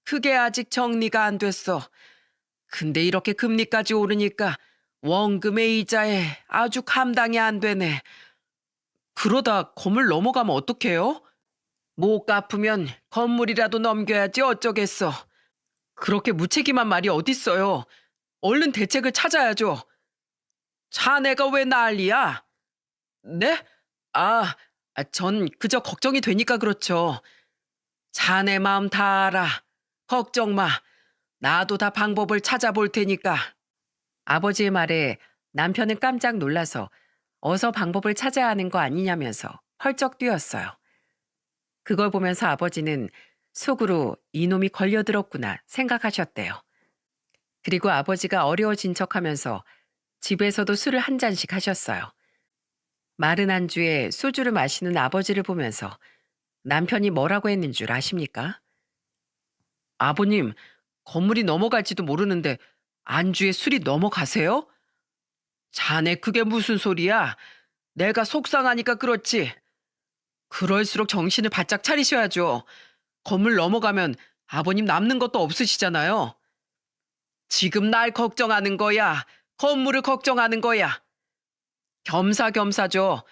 A: 그게 아직 정리가 안 됐어. 근데 이렇게 금리까지 오르니까 원금의 이자에 아주 감당이 안 되네. 그러다 건물 넘어가면 어떡해요? 못 갚으면 건물이라도 넘겨야지 어쩌겠어. 그렇게 무책임한 말이 어딨어요. 얼른 대책을 찾아야죠. 자네가 왜 난리야? 네? 전 그저 걱정이 되니까 그렇죠. 자네 마음 다 알아. 걱정 마. 나도 다 방법을 찾아볼 테니까. 아버지의 말에 남편은 깜짝 놀라서 어서 방법을 찾아야 하는 거 아니냐면서 펄쩍 뛰었어요. 그걸 보면서 아버지는 속으로 이놈이 걸려들었구나 생각하셨대요. 그리고 아버지가 어려워진 척하면서 집에서도 술을 한 잔씩 하셨어요. 마른 안주에 소주를 마시는 아버지를 보면서 남편이 뭐라고 했는 줄 아십니까? 아버님, 건물이 넘어갈지도 모르는데 안주에 술이 넘어가세요? 자네 그게 무슨 소리야? 내가 속상하니까 그렇지. 그럴수록 정신을 바짝 차리셔야죠. 건물 넘어가면 아버님 남는 것도 없으시잖아요. 지금 날 걱정하는 거야. 건물을 걱정하는 거야. 겸사겸사죠.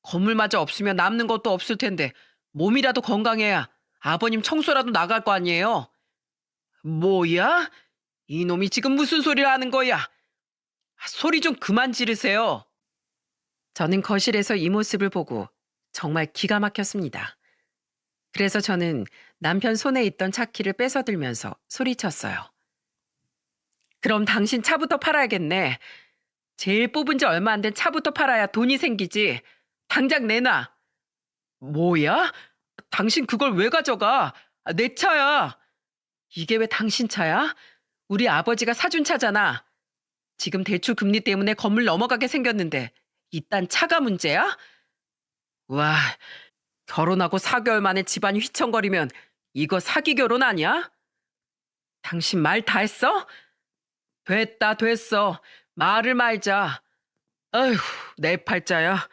A: 건물마저 없으면 남는 것도 없을 텐데 몸이라도 건강해야 아버님 청소라도 나갈 거 아니에요. 뭐야? 이놈이 지금 무슨 소리를 하는 거야? 소리 좀 그만 지르세요. 저는 거실에서 이 모습을 보고 정말 기가 막혔습니다. 그래서 저는 남편 손에 있던 차키를 뺏어들면서 소리쳤어요. 그럼 당신 차부터 팔아야겠네. 제일 뽑은 지 얼마 안 된 차부터 팔아야 돈이 생기지. 당장 내놔. 뭐야? 당신 그걸 왜 가져가? 내 차야. 이게 왜 당신 차야? 우리 아버지가 사준 차잖아. 지금 대출 금리 때문에 건물 넘어가게 생겼는데 이딴 차가 문제야? 와, 결혼하고 4개월 만에 집안이 휘청거리면 이거 사기 결혼 아니야? 당신 말 다 했어? 됐다, 됐어. 말을 말자. 아휴, 내 팔자야.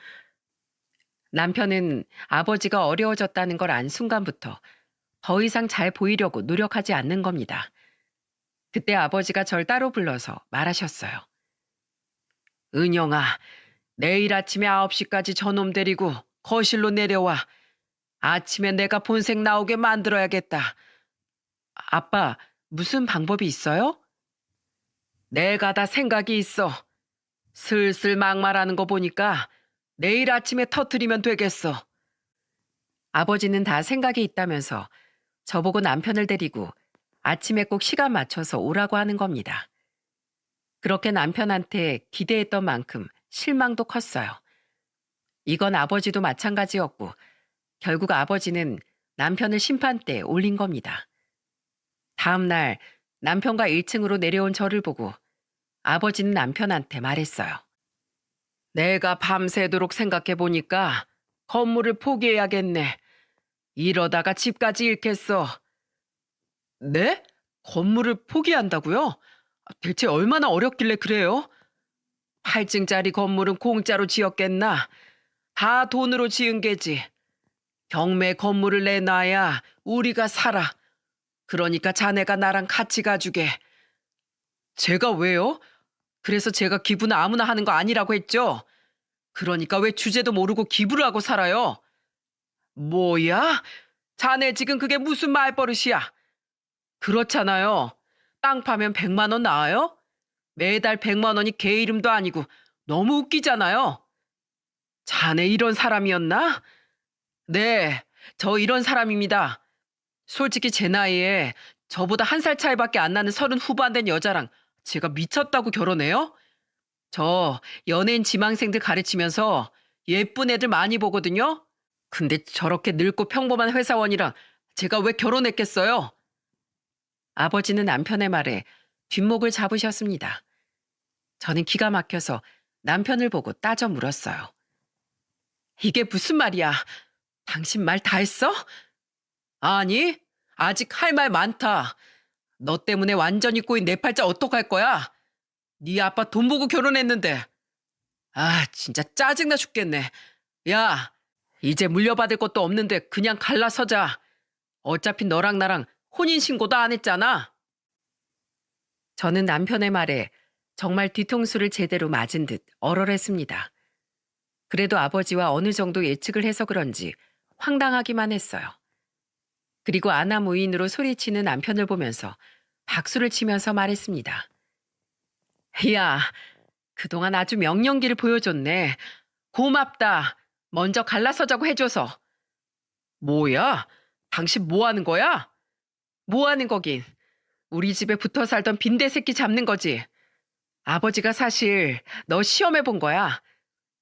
A: 남편은 아버지가 어려워졌다는 걸 안 순간부터 더 이상 잘 보이려고 노력하지 않는 겁니다. 그때 아버지가 절 따로 불러서 말하셨어요. 은영아, 내일 아침에 9시까지 저놈 데리고 거실로 내려와. 아침에 내가 본색 나오게 만들어야겠다. 아빠, 무슨 방법이 있어요? 내가 다 생각이 있어. 슬슬 막말하는 거 보니까 내일 아침에 터뜨리면 되겠어. 아버지는 다 생각이 있다면서 저보고 남편을 데리고 아침에 꼭 시간 맞춰서 오라고 하는 겁니다. 그렇게 남편한테 기대했던 만큼 실망도 컸어요. 이건 아버지도 마찬가지였고 결국 아버지는 남편을 심판대에 올린 겁니다. 다음 날 남편과 1층으로 내려온 저를 보고 아버지는 남편한테 말했어요. 내가 밤새도록 생각해 보니까 건물을 포기해야겠네. 이러다가 집까지 잃겠어. 네? 건물을 포기한다고요? 대체 얼마나 어렵길래 그래요? 8층짜리 건물은 공짜로 지었겠나? 다 돈으로 지은 게지. 경매 건물을 내놔야 우리가 살아. 그러니까 자네가 나랑 같이 가주게. 제가 왜요? 그래서 제가 기부는 아무나 하는 거 아니라고 했죠? 그러니까 왜 주제도 모르고 기부를 하고 살아요? 뭐야? 자네 지금 그게 무슨 말버릇이야? 그렇잖아요. 땅 파면 100만 원 나와요? 매달 100만 원이 개 이름도 아니고 너무 웃기잖아요. 자네 이런 사람이었나? 네, 저 이런 사람입니다. 솔직히 제 나이에 저보다 1살 차이밖에 안 나는 30 후반 된 여자랑 제가 미쳤다고 결혼해요? 저 연예인 지망생들 가르치면서 예쁜 애들 많이 보거든요. 근데 저렇게 늙고 평범한 회사원이랑 제가 왜 결혼했겠어요? 아버지는 남편의 말에 뒷목을 잡으셨습니다. 저는 기가 막혀서 남편을 보고 따져 물었어요. 이게 무슨 말이야? 당신 말 다 했어? 아니, 아직 할 말 많다. 너 때문에 완전히 꼬인 내 팔자 어떡할 거야? 네 아빠 돈 보고 결혼했는데. 아, 진짜 짜증나 죽겠네. 야, 이제 물려받을 것도 없는데 그냥 갈라서자. 어차피 너랑 나랑 혼인신고도 안 했잖아. 저는 남편의 말에 정말 뒤통수를 제대로 맞은 듯 얼얼했습니다. 그래도 아버지와 어느 정도 예측을 해서 그런지 황당하기만 했어요. 그리고 아나무인으로 소리치는 남편을 보면서 박수를 치면서 말했습니다. 야, 그동안 아주 명령기를 보여줬네. 고맙다. 먼저 갈라서자고 해줘서. 뭐야? 당신 뭐 하는 거야? 뭐 하는 거긴. 우리 집에 붙어 살던 빈대 새끼 잡는 거지. 아버지가 사실 너 시험해 본 거야.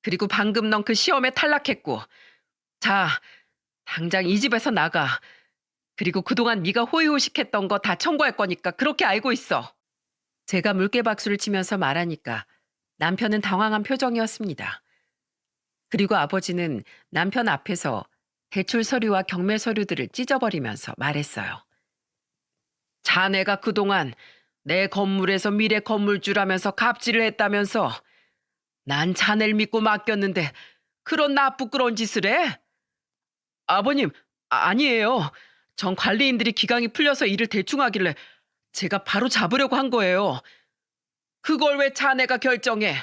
A: 그리고 방금 넌 그 시험에 탈락했고. 자, 당장 이 집에서 나가. 그리고 그동안 네가 호의호식했던 거 다 청구할 거니까 그렇게 알고 있어. 제가 물개박수를 치면서 말하니까 남편은 당황한 표정이었습니다. 그리고 아버지는 남편 앞에서 대출 서류와 경매 서류들을 찢어버리면서 말했어요. 자네가 그동안 내 건물에서 미래 건물주라면서 갑질을 했다면서 난 자네를 믿고 맡겼는데 그런 나쁘끄러운 짓을 해? 아버님, 아니에요. 전 관리인들이 기강이 풀려서 일을 대충 하길래 제가 바로 잡으려고 한 거예요. 그걸 왜 자네가 결정해?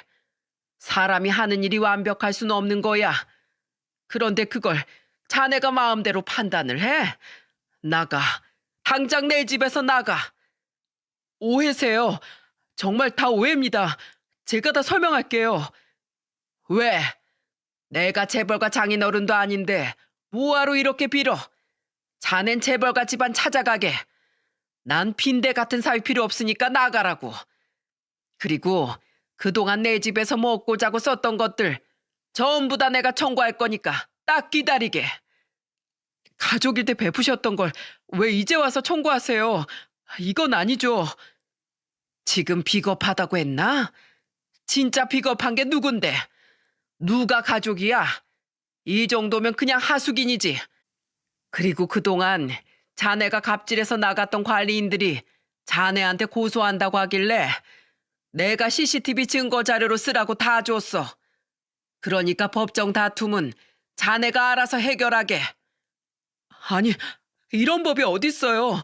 A: 사람이 하는 일이 완벽할 수는 없는 거야. 그런데 그걸 자네가 마음대로 판단을 해? 나가. 당장 내 집에서 나가. 오해세요. 정말 다 오해입니다. 제가 다 설명할게요. 왜? 내가 재벌가 장인어른도 아닌데 뭐하러 이렇게 빌어? 자넨 재벌가 집안 찾아가게. 난 빈대 같은 사위 필요 없으니까 나가라고. 그리고 그동안 내 집에서 먹고 자고 썼던 것들 전부 다 내가 청구할 거니까 딱 기다리게. 가족일 때 베푸셨던 걸 왜 이제 와서 청구하세요? 이건 아니죠. 지금 비겁하다고 했나? 진짜 비겁한 게 누군데? 누가 가족이야? 이 정도면 그냥 하숙인이지. 그리고 그동안 자네가 갑질해서 나갔던 관리인들이 자네한테 고소한다고 하길래 내가 CCTV 증거 자료로 쓰라고 다 줬어. 그러니까 법정 다툼은 자네가 알아서 해결하게. 아니, 이런 법이 어딨어요.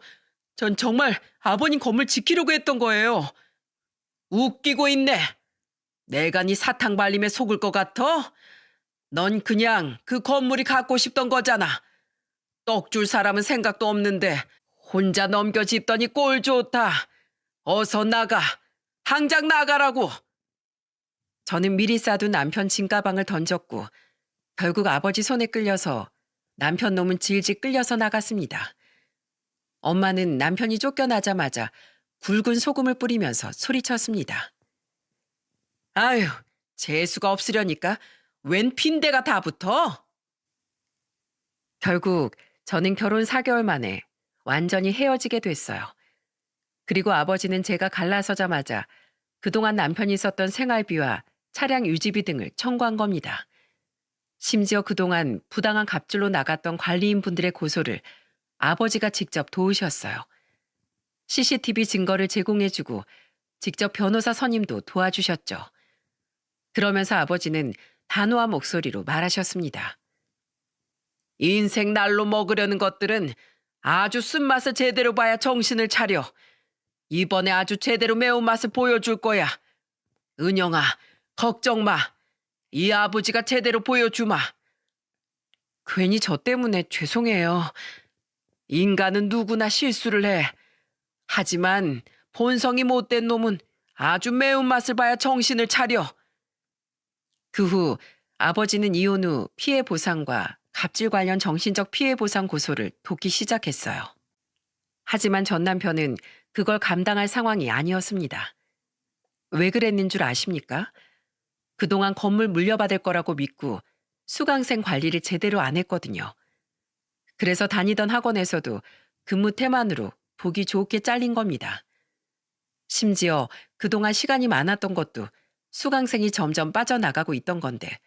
A: 전 정말 아버님 건물 지키려고 했던 거예요. 웃기고 있네. 내가 네 사탕 발림에 속을 것 같아? 넌 그냥 그 건물이 갖고 싶던 거잖아. 떡 줄 사람은 생각도 없는데 혼자 넘겨짚더니 꼴 좋다. 어서 나가. 당장 나가라고. 저는 미리 싸둔 남편 짐가방을 던졌고 결국 아버지 손에 끌려서 남편 놈은 질질 끌려서 나갔습니다. 엄마는 남편이 쫓겨나자마자 굵은 소금을 뿌리면서 소리쳤습니다. 아유, 재수가 없으려니까 웬 빈대가 다 붙어? 결국 저는 결혼 4개월 만에 완전히 헤어지게 됐어요. 그리고 아버지는 제가 갈라서자마자 그동안 남편이 썼던 생활비와 차량 유지비 등을 청구한 겁니다. 심지어 그동안 부당한 갑질로 나갔던 관리인 분들의 고소를 아버지가 직접 도우셨어요. CCTV 증거를 제공해주고 직접 변호사 선임도 도와주셨죠. 그러면서 아버지는 단호한 목소리로 말하셨습니다. 인생 날로 먹으려는 것들은 아주 쓴맛을 제대로 봐야 정신을 차려. 이번에 아주 제대로 매운맛을 보여줄 거야. 은영아, 걱정 마. 이 아버지가 제대로 보여주마. 괜히 저 때문에 죄송해요. 인간은 누구나 실수를 해. 하지만 본성이 못된 놈은 아주 매운맛을 봐야 정신을 차려. 그 후 아버지는 이혼 후 피해 보상과 갑질 관련 정신적 피해 보상 고소를 돕기 시작했어요. 하지만 전 남편은 그걸 감당할 상황이 아니었습니다. 왜 그랬는 줄 아십니까? 그동안 건물 물려받을 거라고 믿고 수강생 관리를 제대로 안 했거든요. 그래서 다니던 학원에서도 근무 태만으로 보기 좋게 잘린 겁니다. 심지어 그동안 시간이 많았던 것도 수강생이 점점 빠져나가고 있던 건데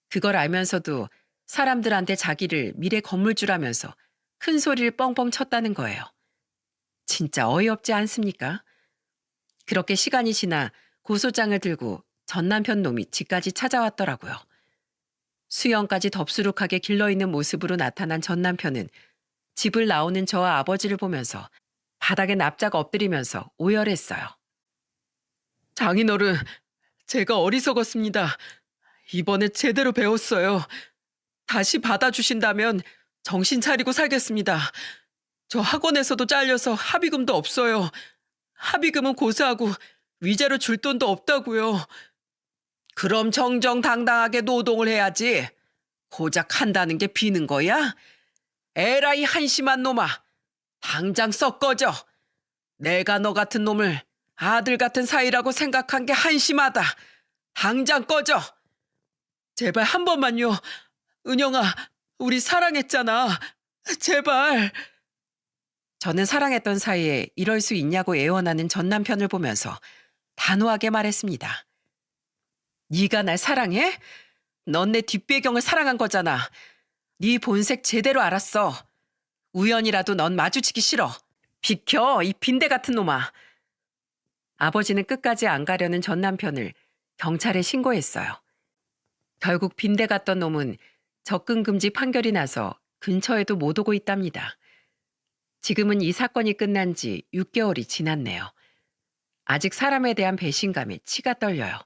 A: 그걸 알면서도 사람들한테 자기를 미래 건물주라면서 큰 소리를 뻥뻥 쳤다는 거예요. 진짜 어이없지 않습니까? 그렇게 시간이 지나 고소장을 들고 전 남편 놈이 집까지 찾아왔더라고요. 수영까지 덥수룩하게 길러있는 모습으로 나타난 전 남편은 집을 나오는 저와 아버지를 보면서 바닥에 납작 엎드리면서 오열했어요. 장인어른, 제가 어리석었습니다. 이번에 제대로 배웠어요. 다시 받아주신다면 정신 차리고 살겠습니다. 저 학원에서도 잘려서 합의금도 없어요. 합의금은 고사하고 위자료 줄 돈도 없다고요. 그럼 정정당당하게 노동을 해야지. 고작 한다는 게 비는 거야? 에라이 한심한 놈아. 당장 썩 꺼져. 내가 너 같은 놈을 아들 같은 사이라고 생각한 게 한심하다. 당장 꺼져. 제발 한 번만요. 은영아, 우리 사랑했잖아. 제발. 저는 사랑했던 사이에 이럴 수 있냐고 애원하는 전 남편을 보면서 단호하게 말했습니다. 네가 날 사랑해? 넌 내 뒷배경을 사랑한 거잖아. 네 본색 제대로 알았어. 우연이라도 넌 마주치기 싫어. 비켜, 이 빈대 같은 놈아. 아버지는 끝까지 안 가려는 전 남편을 경찰에 신고했어요. 결국 빈대 같던 놈은 접근 금지 판결이 나서 근처에도 못 오고 있답니다. 지금은 이 사건이 끝난 지 6개월이 지났네요. 아직 사람에 대한 배신감에 치가 떨려요.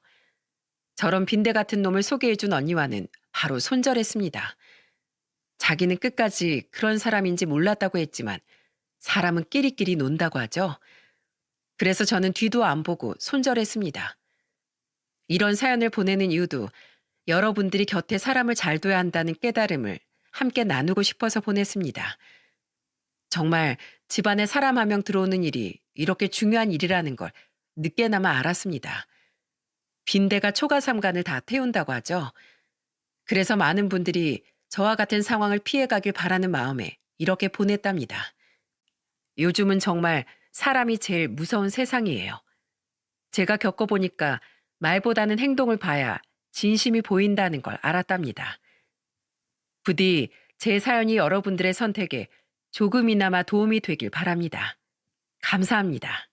A: 저런 빈대 같은 놈을 소개해준 언니와는 바로 손절했습니다. 자기는 끝까지 그런 사람인지 몰랐다고 했지만 사람은 끼리끼리 논다고 하죠. 그래서 저는 뒤도 안 보고 손절했습니다. 이런 사연을 보내는 이유도 여러분들이 곁에 사람을 잘 둬야 한다는 깨달음을 함께 나누고 싶어서 보냈습니다. 정말 집안에 사람 한 명 들어오는 일이 이렇게 중요한 일이라는 걸 늦게나마 알았습니다. 빈대가 초가삼간을 다 태운다고 하죠. 그래서 많은 분들이 저와 같은 상황을 피해가길 바라는 마음에 이렇게 보냈답니다. 요즘은 정말 사람이 제일 무서운 세상이에요. 제가 겪어보니까 말보다는 행동을 봐야 진심이 보인다는 걸 알았답니다. 부디 제 사연이 여러분들의 선택에 조금이나마 도움이 되길 바랍니다. 감사합니다.